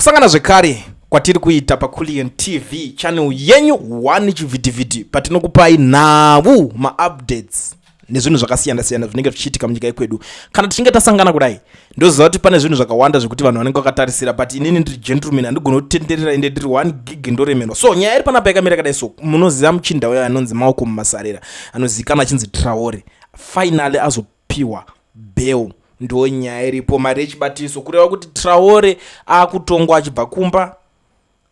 kusangana zvekare kwatiri kuita paCoolian TV channel yenyu 1 chivhitivhiti patinokupai nhau maupdates nezvinhu zvakasiyana-siyana zvinenge zvichiitika munyika yekwedu. Kana tichinge tasangana kudai ndoziva kuti pane zvinhu zvakawanda zvekuti vanhu vanenge vakatarisira, but inini ndiri gentleman handigona kutenderera ende ndiri 1 gig ndoremerwa. So nyaya iri panapa yakamira kadai. So munoziva muchinda uyo anonzi maoko mumasarera anozivikanwa achinzi Traore finally azopiwa bail. Ndo nyaya iripo, mari yechibatiso kureva kuti Traore akutongwa achibva kumba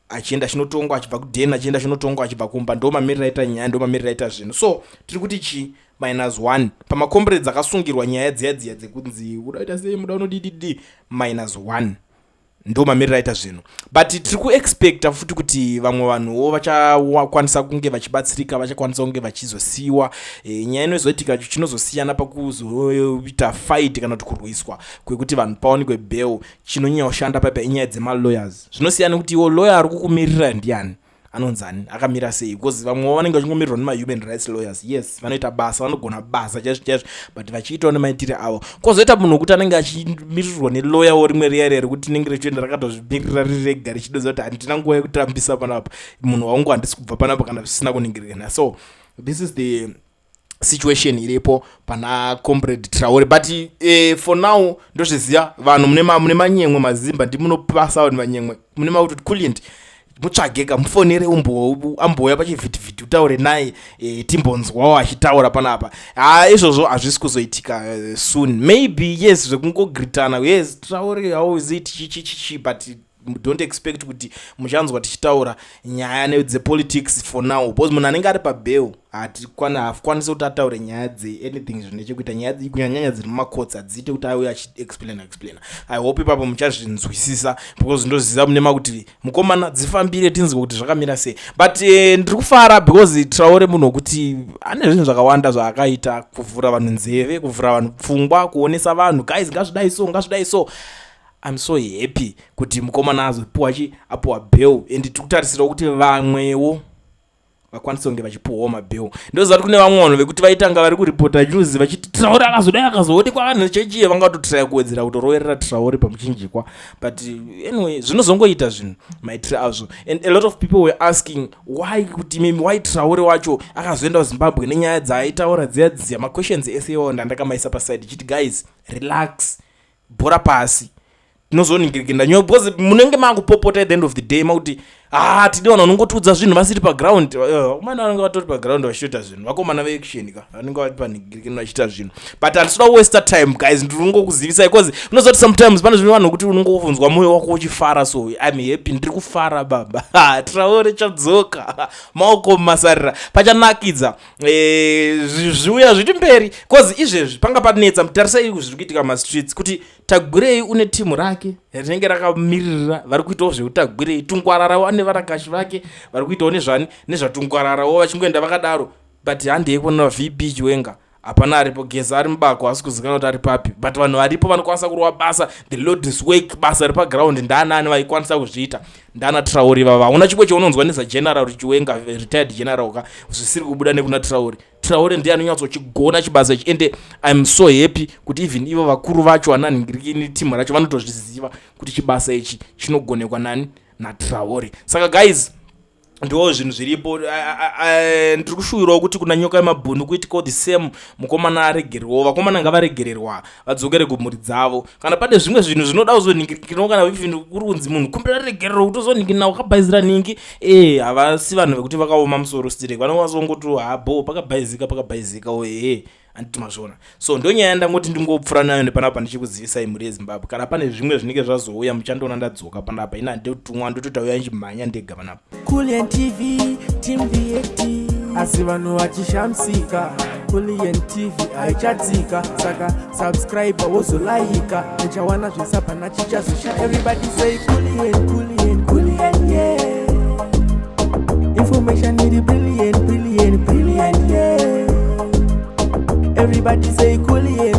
achienda chinotongwa achibva kudhena achienda chinotongwa achibva kumba. Ndo mamirira aita nyaya, ndo mamirira aita zvinhu. So tiri kuti chi -1 pamakomberedzi akasungirwa nyaya dziya dzekunzi udaita sei muda unodididi -1 ndo mamirira aita zvinhu. But tiri kuexpecta futi kuti vamwe vanhuwo vachakwanisa kunge vachibatsirika, vachakwanisa kunge vachizosiyiwa. Nyaya inozoitika chinozosiyana pakuzoita fight kana kuti kurwiswa kwekuti vanhu pawanikwe bail. Chinonyanya kushanda papa inyaya dzemalawyers. Zvinosiyana kuti iwo lawyer ari kukumirira ndiani, anonzani, akamira sei, because vamwe vanenge vachingomirirwa nema-human rights lawyers. Yes, vanoita basa, vanogona basa chaizvo, but vachiitawo nemaitire avo. Kozoita munhu wekuti anenge achimirirwa nelawyer worimwe riya rekuti rinenge richienda rakatozvimirira riri rega richidoza kuti handina nguva yekutambisa panapa, munhu wangu handisi kubva panapa kana zvisina kuningirikana. So this is the situation iripo pana comrade Traore. But for now ndozviziva vanhu mune manyemwe mazimba ndimunopasa vanhu manyemwe mune makuti Coolian mutsvageka mufonere amboya pachivhitivhiti utaure naye timbonzwawo achitaura panapa. Izvozvo hazvisi kuzoitika soon. Maybe yes zvekungogritana, yes Traore how is it chichichichi, but don't expect kuti muchanzwa tichitaura nyaya nedzepolitics for now, because munhu anenge ari pabail hafikwanisi kuti ataure nyaya anything zvine chekuita nyaya kunyanya dziri mumakotsi hadziite kuti auye achiexplaina. I hope ipapo muchazvinzwisisa, because ndoziva munema kuti mukomana dzifambire tinzwe kuti zvakamira sei. But ndiri kufara because Traore munhu wekuti ane zvinhu zvakawanda zvaakaita, kuvhura vanhu nzeve, kuvhura vanhu pfungwa, kuonesa vanhu guys ngazvidai so. I'm so happy kuti mukomana azopiwa apiwa bail, and tikutarisira kuti vamwewo vakwanisa kunge vachipiwawo mabail. Ndoziva kuti kune vamwe vanhu vekuti vaitanga vari kuripota news vachiti Traore akazodai akazoonekwa vanhu chechiye vangatotrai kuwedzera kutoroverera Traore pamuchinjikwa. But anyway zvinozongoita zvinhu maitire azvo, and a lot of people were asking why Traore wacho akazoenda kuZimbabwe nenyaya dzaaitaura dziya maquestions ese iwo ndandakamaisa paside chiti guys relax, bhora pasi tinozoningirikenda nyoyo, because munenge makupopota at the end of the day makuti tidi vanhu vanongotiudza zvinhu vasiri paground. Umana vanenge vatori paground vachitoita zvinhu, vakomana veaction ka vanenge vari paningirikeno vachiita zvinhu. But handisida kuwaste time guys, ndiringokuzivisa because unozoti sometimes pane zvinhu vanhu kuti unongovunzwa moyo wako uchifara. So I'm happy, ndiri kufara baba. Traore chadzoka maoko mumasarira pachanakidza, zviuya zviti mberi, because izvezvi panga panetsa mutarisai zviri kuitika mastreets kuti Tagwirei une timu rake rinenge rakamirira vari kuitawo zveutagwirei, Tungwararawo ane varakashi vake vari kuitawo nezvatungwararawo vachingoenda vakadaro. But handei kuona VP Chiwenga hapana aripo, Geza ari mubako asi kuzikanwa kuti ari papi, but vanhu varipo vanokwanisa kurova basa, the Lord's work, basa ri paground ndaanani vaikwanisa kuzviita, ndaana Traore vava. Una chimwe chaunonzwa nezageneral Chiwenga retired general ka zvisiri kubuda nekuna Traore ndiye anonyatsochigona chibasa ichi, and I'm so happy kuti even ivo vakuru vacho ananingirikini timu racho vanotozviziva kuti chibasa ichi chinogonekwa nani naTraore. Saka guys ndiwo zvinhu zviripo. Ndiri kushuwirawo kuti kuna nyoka yemabhunu kuitikawo the same, mukomana aregererwawo, vakomana ngavaregererwa vadzokere kumhuri dzavo. Kana pane zvimwe zvinhu zvinoda kuzoningirikinawo, kana even kuri kunzi munhu kumbira regerero kuti uzoningirina wakabhaizira ningi, havasi vanhu vekuti vakaoma musoro stirek, vanongazongoti habo pakabhaizika handiti mazvona. So ndonyaya yandangoti ndingopfura nayo nepanapa ndichikuzivisai mhuri yeZimbabwe. Kana pane zvimwe zvinenge zvazouya muchandoona ndadzoka panapa, ina ndotumwa ndototauya nchimhanya ndega panapa. Coolian TV team BAT asi vanhu vachishamisika. Coolian TV haichadzika, saka subscribe wozolaika uchawana zvisapana chichazosha. Everybody say Coolian yeah. Information is brilliant yeah. Everybody say Coolian.